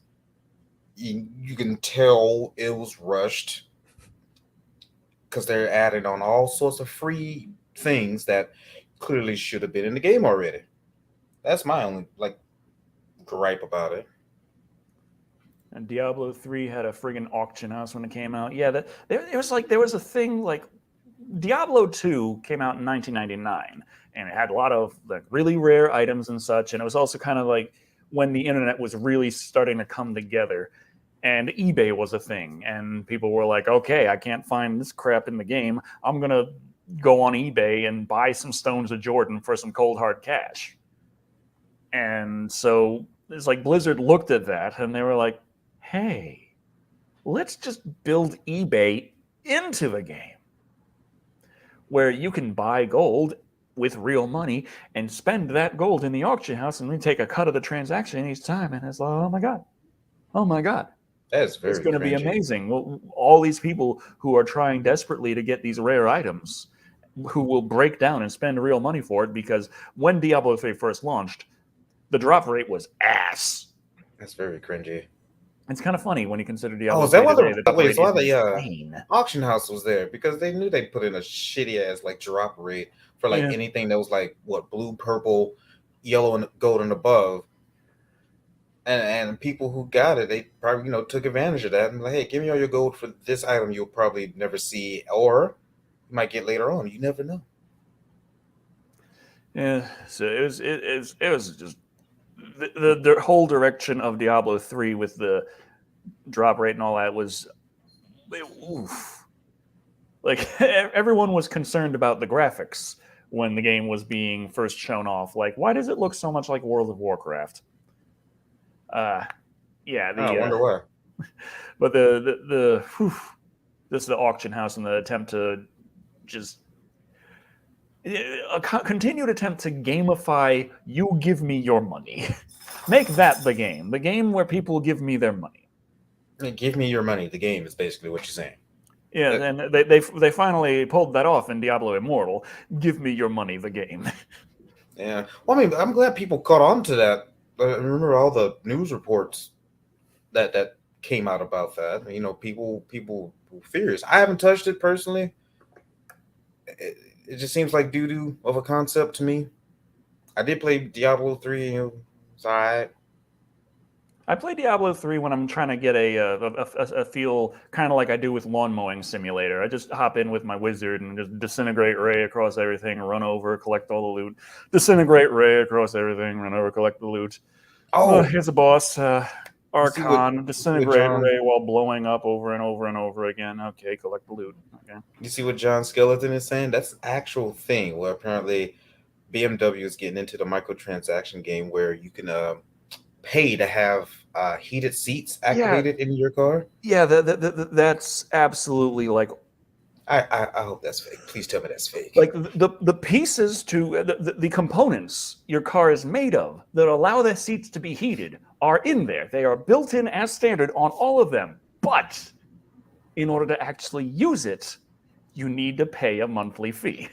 You can tell it was rushed because they're adding on all sorts of free things that clearly should have been in the game already. That's my only gripe about it. And Diablo 3 had a friggin' auction house when it came out. Yeah, there was a thing like Diablo 2 came out in 1999, and it had a lot of really rare items and such, and it was also kind of like when the internet was really starting to come together, and eBay was a thing, and people were like, okay, I can't find this crap in the game. I'm going to go on eBay and buy some Stones of Jordan for some cold hard cash. And so it's like Blizzard looked at that, and they were like, hey, let's just build eBay into the game, where you can buy gold with real money and spend that gold in the auction house, and we take a cut of the transaction each time. And it's like, oh my god, that's very. It's going to be amazing. Well, all these people who are trying desperately to get these rare items, who will break down and spend real money for it, because when Diablo 3 first launched, the drop rate was ass. That's very cringy. It's kind of funny when you consider Diablo. Oh, is that why the auction house was there? Because they knew they'd put in a shitty ass drop rate for anything that was blue, purple, yellow, and gold and above. And people who got it, they probably took advantage of that and hey, give me all your gold for this item you'll probably never see, or you might get later on. You never know. Yeah, so it was just the whole direction of Diablo 3 with the drop rate and all that was oof. Everyone was concerned about the graphics when the game was being first shown off. Why does it look so much like World of Warcraft? Yeah, I wonder why. but this is the auction house and the attempt to just a continued attempt to gamify. You give me your money. Make that the game where people give me their money. Give me your money. The game is basically what you're saying. Yeah, and they finally pulled that off in Diablo Immortal. Give me your money, the game. Yeah. Well, I mean, I'm glad people caught on to that. I remember all the news reports that came out about that. People were furious. I haven't touched it personally. It just seems like doo doo of a concept to me. I did play Diablo 3. It's all right. I play Diablo 3 when I'm trying to get a feel kind of like I do with Lawn Mowing Simulator. I just hop in with my wizard and just disintegrate ray across everything, run over, collect all the loot. Disintegrate ray across everything, run over, collect the loot. Oh, here's a boss. Archon, disintegrate ray while blowing up over and over and over again. Okay, collect the loot. Okay. You see what John Skeleton is saying? That's an actual thing where apparently BMW is getting into the microtransaction game where you can pay to have heated seats activated in your car. Yeah, that's absolutely like. I hope that's fake. Please tell me that's fake. Like the pieces to the components your car is made of that allow the seats to be heated are in there. They are built in as standard on all of them. But in order to actually use it, you need to pay a monthly fee.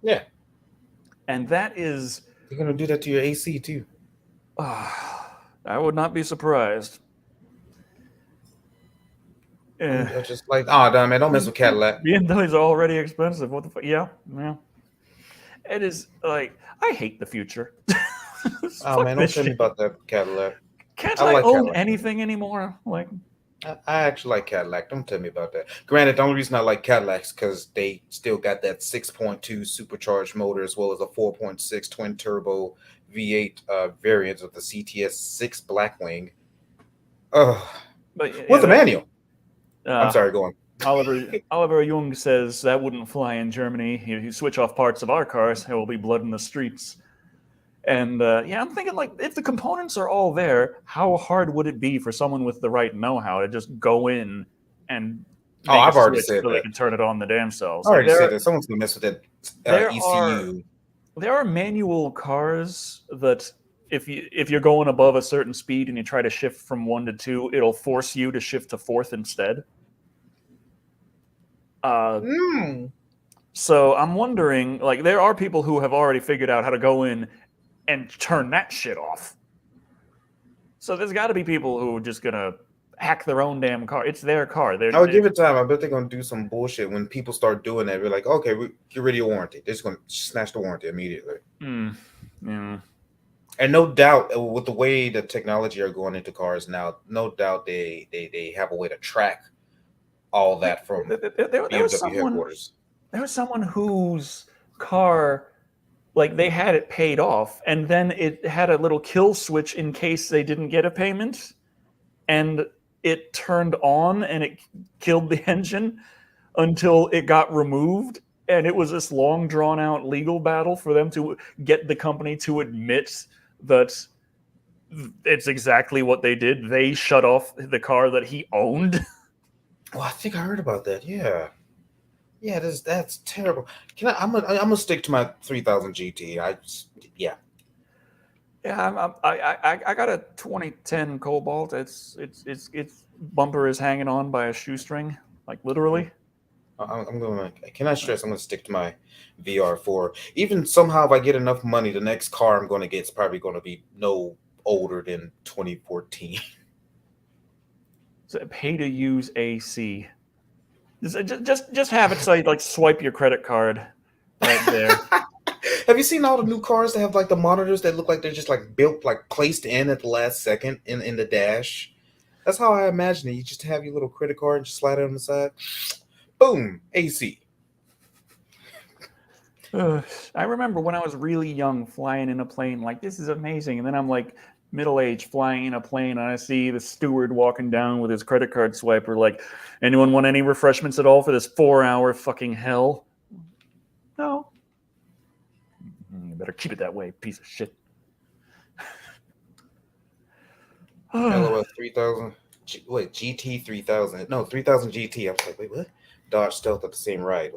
Yeah. And that is... They're going to do that to your AC too. I would not be surprised. I'm just like, damn, man, don't mess with Cadillac. BMWs are already expensive. What the fuck? Yeah. It is like, I hate the future. Man, don't tell me about that Cadillac. Can't I own Cadillac anything anymore? Like, I actually like Cadillac. Don't tell me about that. Granted, the only reason I like Cadillacs because they still got that 6.2 supercharged motor as well as a 4.6 twin turbo V8 variant of the CTS 6 Blackwing. With a manual. I'm sorry, go on. Oliver Jung says that wouldn't fly in Germany. If you switch off parts of our cars, there will be blood in the streets. And I'm thinking, like, if the components are all there, how hard would it be for someone with the right know-how to just go in and I've already said so that they can turn it on the damn cells? I already said that. Someone's gonna mess with that ECU. There are manual cars that if you're going above a certain speed and you try to shift from 1 to 2, it'll force you to shift to 4th instead. So I'm wondering, like, there are people who have already figured out how to go in and turn that shit off. So there's got to be people who are just gonna hack their own damn car. It's their car. I would give it time. I bet they're gonna do some bullshit when people start doing that. We're like, okay, get rid of your warranty. They're just gonna snatch the warranty immediately. Yeah. And no doubt, with the way the technology are going into cars now, no doubt they have a way to track all that from BMW headquarters. There was someone whose car, like, they had it paid off, and then it had a little kill switch in case they didn't get a payment, and it turned on and it killed the engine until it got removed. And it was this long drawn out legal battle for them to get the company to admit that it's exactly what they did. They shut off the car that he owned. Well, I think I heard about that. Yeah, that's terrible. I'm gonna stick to my 3000 GT. Yeah, I got a 2010 Cobalt. Its bumper is hanging on by a shoestring, like literally. Can I stress? I'm gonna stick to my VR4. Even somehow, if I get enough money, the next car I'm gonna get is probably gonna be no older than 2014. So pay to use AC. Just have it so you like swipe your credit card right there. Have you seen all the new cars that have like the monitors that look like they're just like built, like placed in at the last second in the dash? That's how I imagine it. You just have your little credit card and just slide it on the side. Boom, AC. I remember when I was really young flying in a plane, like, this is amazing. And then I'm like middle-aged flying in a plane and I see the steward walking down with his credit card swiper like, anyone want any refreshments at all for this 4-hour fucking hell? No. You better keep it that way, piece of shit. LOS 3000. Wait, GT 3000. No, 3000 GT. I was like, wait, what? Dodge Stealth at the same ride.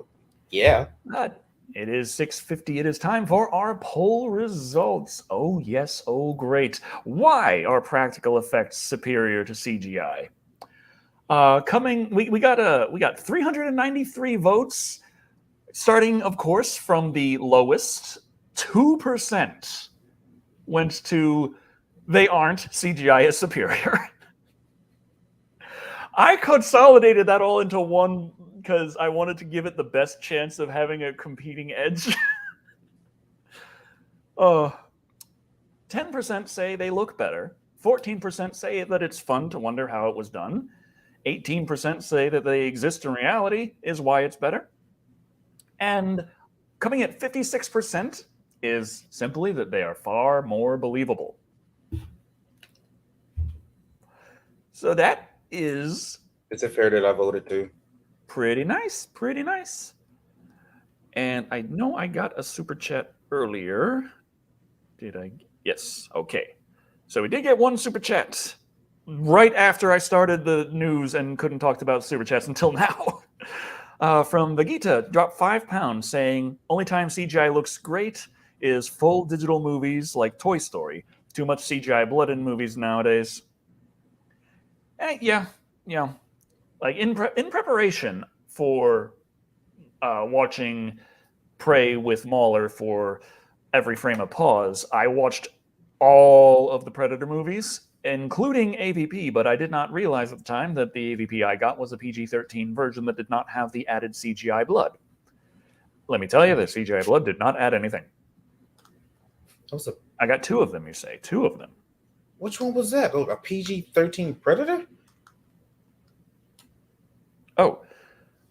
Yeah. But it is 6:50. It is time for our poll results. Oh yes, oh great. Why are practical effects superior to CGI? We got 393 votes, starting, of course, from the lowest. 2% went to they aren't, CGI is superior. I consolidated that all into one because I wanted to give it the best chance of having a competing edge. 10% say they look better. 14% say that it's fun to wonder how it was done. 18% say that they exist in reality is why it's better. And coming at 56% is simply that they are far more believable. So that is... Is it fair that I voted too? Pretty nice, pretty nice. And I know I got a super chat earlier. Did I? Yes, okay. So we did get one super chat right after I started the news and couldn't talk about super chats until now. From Vegeta, dropped £5 saying, only time CGI looks great is full digital movies like Toy Story. Too much CGI blood in movies nowadays. Yeah. Like in preparation for watching Prey with Mauler for every frame of pause, I watched all of the Predator movies, including AVP, but I did not realize at the time that the AVP I got was a PG-13 version that did not have the added CGI blood. Let me tell you, the CGI blood did not add anything. I got 2 of them, you say. 2 of them. Which one was that? Oh, a PG-13 Predator? Oh.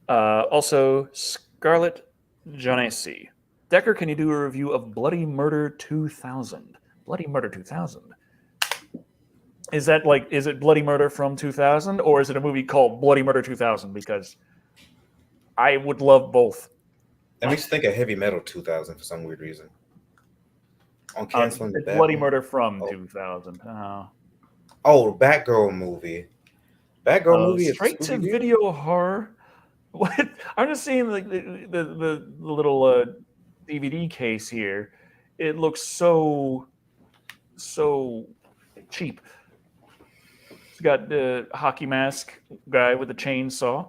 Also, Scarlett Jonesy. Decker, can you do a review of Bloody Murder 2000? Bloody Murder 2000. Is it Bloody Murder from 2000, or is it a movie called Bloody Murder 2000? Because I would love both. That makes me think of Heavy Metal 2000 for some weird reason. On canceling the Bloody Murder from 2000. Oh, the Batgirl movie. Batgirl movie is straight to video horror. What? I'm just seeing like the little DVD case here. It looks so cheap. It's got the hockey mask guy with the chainsaw.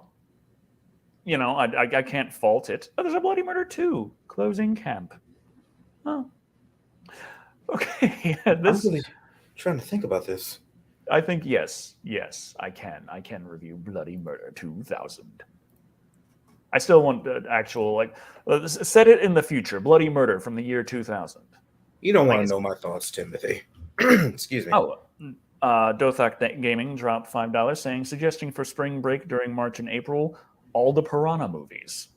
You know, I can't fault it. Oh, there's a Bloody Murder 2 closing camp. Oh, okay. I'm really trying to think about this. I think yes, I can review Bloody Murder 2000. I still want the actual set it in the future. Bloody Murder from the year 2000. You don't want to know my thoughts, Timothy. Excuse me. Oh, Dothak Gaming dropped $5 saying, suggesting for spring break during March and April, all the Piranha movies.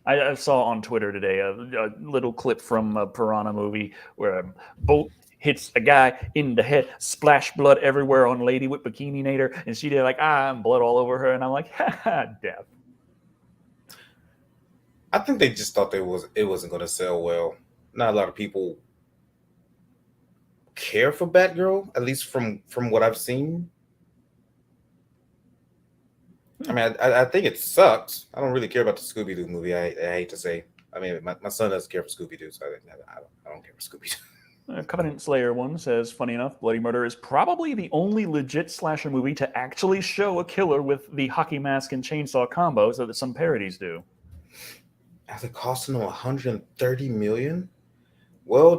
I saw on Twitter today a little clip from a Piranha movie where a boat hits a guy in the head, splash blood everywhere on lady with bikini nader, and she did and blood all over her, and I'm like, ha, death. I think they just thought it wasn't going to sell well. Not a lot of people care for Batgirl, at least from what I've seen. I mean, I think it sucks. I don't really care about the Scooby-Doo movie. I hate to say. I mean, my son doesn't care for Scooby-Doo, so I don't care for Scooby-Doo. Covenant Slayer 1 says, funny enough, Bloody Murder is probably the only legit slasher movie to actually show a killer with the hockey mask and chainsaw combo, so that some parodies do. After costing them $130 million? Well,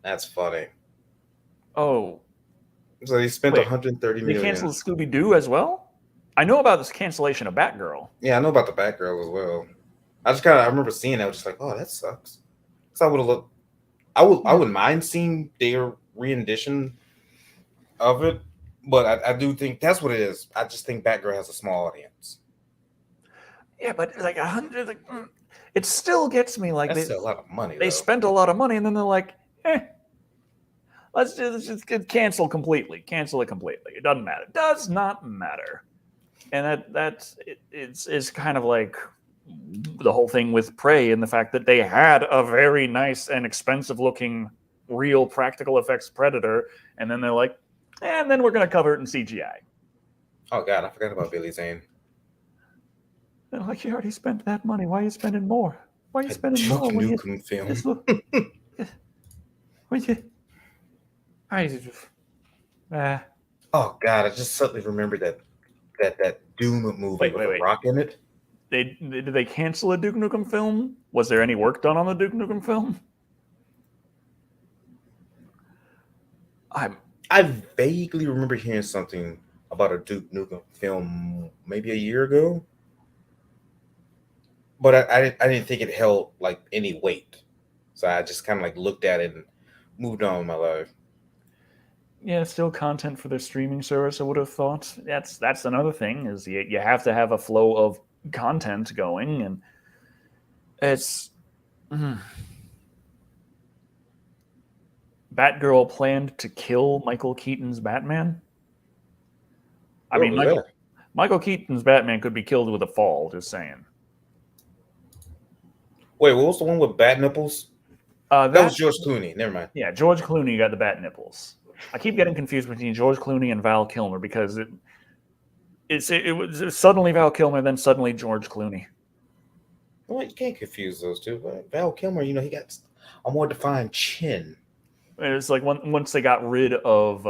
that's funny. Oh. So they spent $130 million. They canceled Scooby-Doo as well? I know about this cancellation of Batgirl. Yeah, I know about the Batgirl as well. I remember seeing that. I was just like, oh, that sucks. So I would have looked. I wouldn't mind seeing their rendition of it, but I do think that's what it is. I just think Batgirl has a small audience. Yeah, but like 100, it still gets me. Like that's a lot of money. They spent a lot of money, and then they're like, let's just cancel completely. Cancel it completely. It doesn't matter. It does not matter. And it's kind of like the whole thing with Prey and the fact that they had a very nice and expensive looking real practical effects Predator, and then they're like, and then we're going to cover it in CGI. Oh God, I forgot about Billy Zane. They're like, you already spent that money. Why are you spending more? Why are you A spending Duke more when you Nukem film. this look? When you, Oh God, I just suddenly remembered that Doom movie Wait, with wait, a wait. rock in it. did they cancel a Duke Nukem film? Was there any work done on the Duke Nukem film? I vaguely remember hearing something about a Duke Nukem film maybe a year ago, but I didn't think it held like any weight, so I just kind of like looked at it and moved on with my life. Yeah, still content for their streaming service. I would have thought that's another thing is you have to have a flow of content going, and it's Batgirl planned to kill Michael Keaton's Batman. I What mean, was that? Michael Keaton's Batman could be killed with a fall. Just saying. Wait, what was the one with bat nipples? That was George Clooney. Never mind. Yeah, George Clooney got the bat nipples. I keep getting confused between George Clooney and Val Kilmer because it was suddenly Val Kilmer, then suddenly George Clooney. Well, you can't confuse those two. Val Kilmer, he got a more defined chin. It's like once they got rid of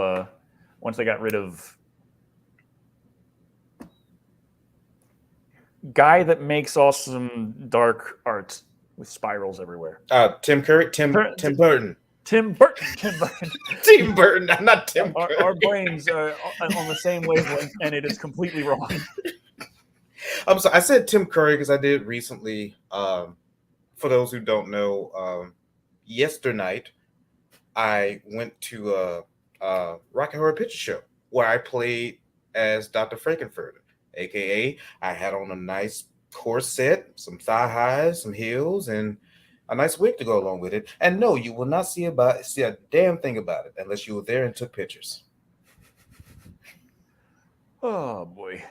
guy that makes awesome dark art with spirals everywhere. Tim Curry, Tim Burton. Tim Burton. Tim Burton, not Tim Curry. Our brains are on the same wavelength, and it is completely wrong. I'm sorry. I said Tim Curry because I did recently. For those who don't know, yesternight I went to a Rocky Horror Picture Show where I played as Dr. Frankenfurter, aka I had on a nice corset, some thigh highs, some heels, and a nice wig to go along with it. And no, you will not see a damn thing about it unless you were there and took pictures. Oh boy.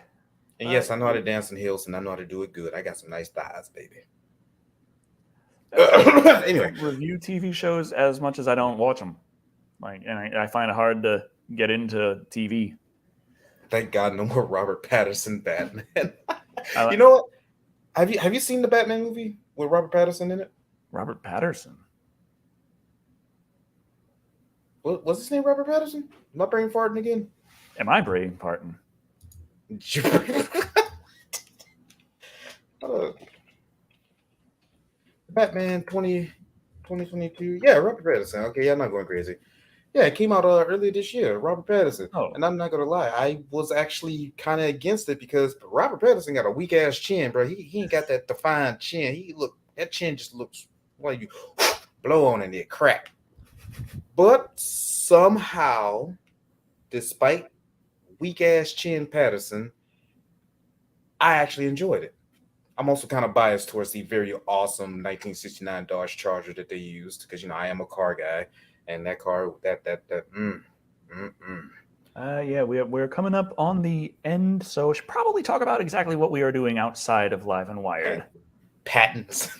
And yes, I know how to dance in heels, and I know how to do it good. I got some nice thighs, baby. Anyway, review TV shows as much as I don't watch them. And I find it hard to get into TV. Thank God, no more Robert Pattinson Batman. You know what? Have you seen the Batman movie with Robert Pattinson in it? Robert Pattinson. Was his name Robert Pattinson? Am I brain farting again? Am I brain farting? Batman 2022. Yeah, Robert Pattinson. Okay, yeah, I'm not going crazy. Yeah, it came out earlier this year, Robert Pattinson. Oh. And I'm not going to lie, I was actually kind of against it because Robert Pattinson got a weak-ass chin, bro. He ain't got that defined chin. That chin just looks like you blow on and it crack. But somehow, despite weak-ass chin Patterson, I actually enjoyed it. I'm also kind of biased towards the very awesome 1969 Dodge Charger that they used because I am a car guy, and that car Yeah, we're coming up on the end, so we should probably talk about exactly what we are doing outside of Live and Wired. Patents.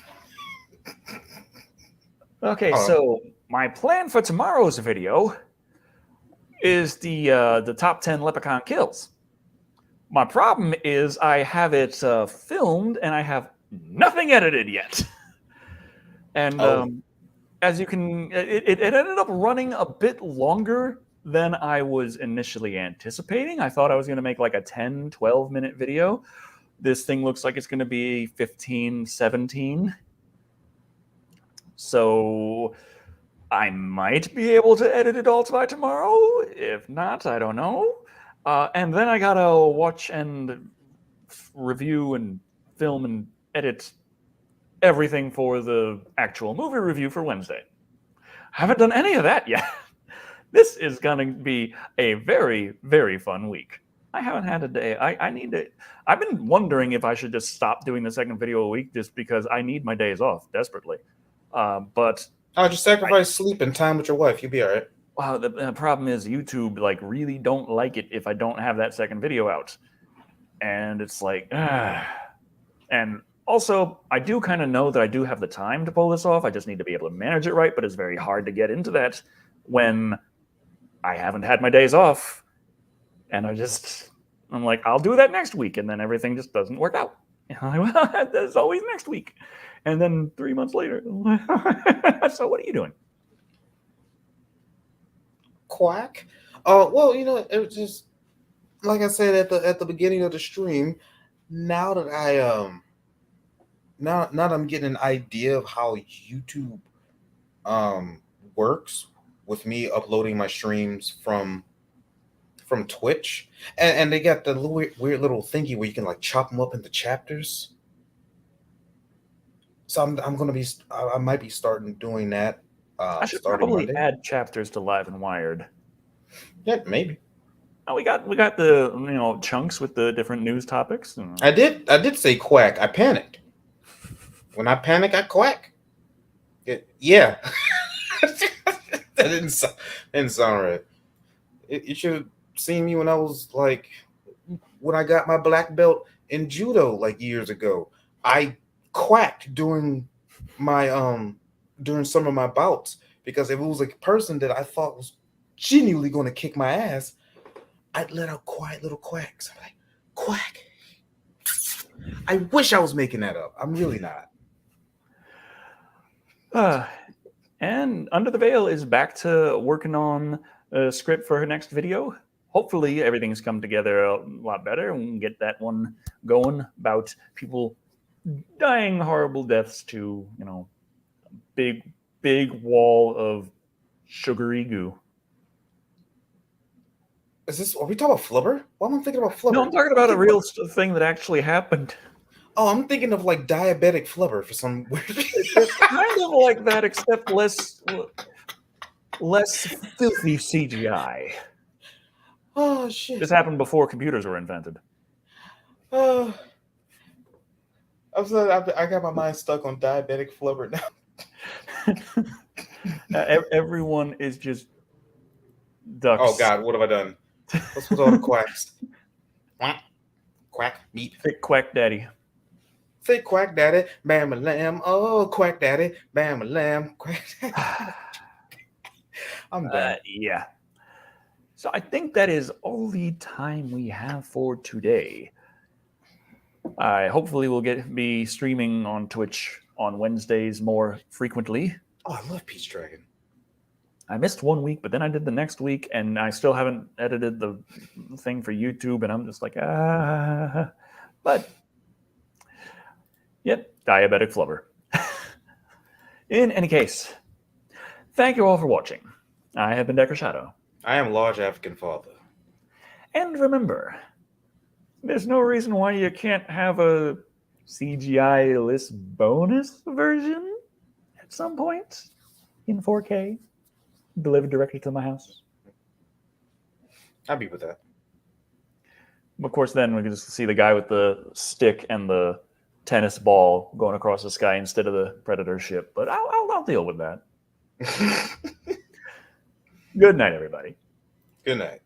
Okay, so my plan for tomorrow's video is the top 10 Leprechaun kills. My problem is I have it filmed and I have nothing edited yet. And as you can, it ended up running a bit longer than I was initially anticipating. I thought I was going to make like a 10, 12-minute video. This thing looks like it's going to be 15, 17. So I might be able to edit it all by tomorrow. If not, I don't know. And then I gotta watch and review and film and edit everything for the actual movie review for Wednesday. Haven't done any of that yet. This is gonna be a very, very fun week. I haven't had a day. I need to. I've been wondering if I should just stop doing the second video a week just because I need my days off desperately. But I'll just sacrifice sleep and time with your wife. You'll be all right. Wow, the problem is YouTube really don't like it if I don't have that second video out, and it's like, and Also, I do kind of know that I do have the time to pull this off. I just need to be able to manage it right, but it's very hard to get into that when I haven't had my days off. And I'm like, I'll do that next week. And then everything just doesn't work out. Well, there's always next week. And then 3 months later. So what are you doing? Quack. Well, it was just like I said at the beginning of the stream. Now that now that I'm getting an idea of how YouTube works with me uploading my streams from Twitch, and they got the weird little thingy where you can like chop them up into chapters. So I'm gonna be I might be starting doing that. I should Starting probably Monday. add chapters to Live and Wired. Yeah, maybe. Oh, we got the chunks with the different news topics. I did say quack. I panicked. When I panic, I quack. Yeah. That didn't sound right. You should have seen me when I was like, when I got my black belt in judo like years ago. I quacked during my during some of my bouts, because if it was a person that I thought was genuinely going to kick my ass, I'd let out quiet little quacks. I'm like, quack. I wish I was making that up. I'm really not. And Under the Veil is back to working on a script for her next video. Hopefully everything's come together a lot better and we can get that one going about people dying horrible deaths to, big wall of sugary goo. Are we talking about Flubber? Why am I thinking about Flubber? No, I'm talking about a real thing that actually happened. Oh, I'm thinking of like diabetic Flubber for some weird reason. It's kind of like that, except less filthy CGI. Oh shit! This happened before computers were invented. I got my mind stuck on diabetic Flubber now. Everyone is just ducks. Oh God, what have I done? What's with all the quacks? Quack, meat. Thick quack daddy. Thick quack daddy, bam a lamb. Oh, quack daddy, bam a lamb. Quack daddy. I'm done. Yeah. So I think that is all the time we have for today. Hopefully we'll be streaming on Twitch on Wednesdays more frequently. Oh, I love Peach Dragon. I missed 1 week, but then I did the next week, and I still haven't edited the thing for YouTube, and I'm just like, But, yep, diabetic flubber. In any case, thank you all for watching. I have been Decker Shadow. I am Large African Father. And remember, there's no reason why you can't have a CGI-less bonus version at some point in 4K. Delivered directly to my house. I'd be with that. Of course, then we can just see the guy with the stick and the tennis ball going across the sky instead of the Predator ship. But I'll deal with that. Good night, everybody. Good night.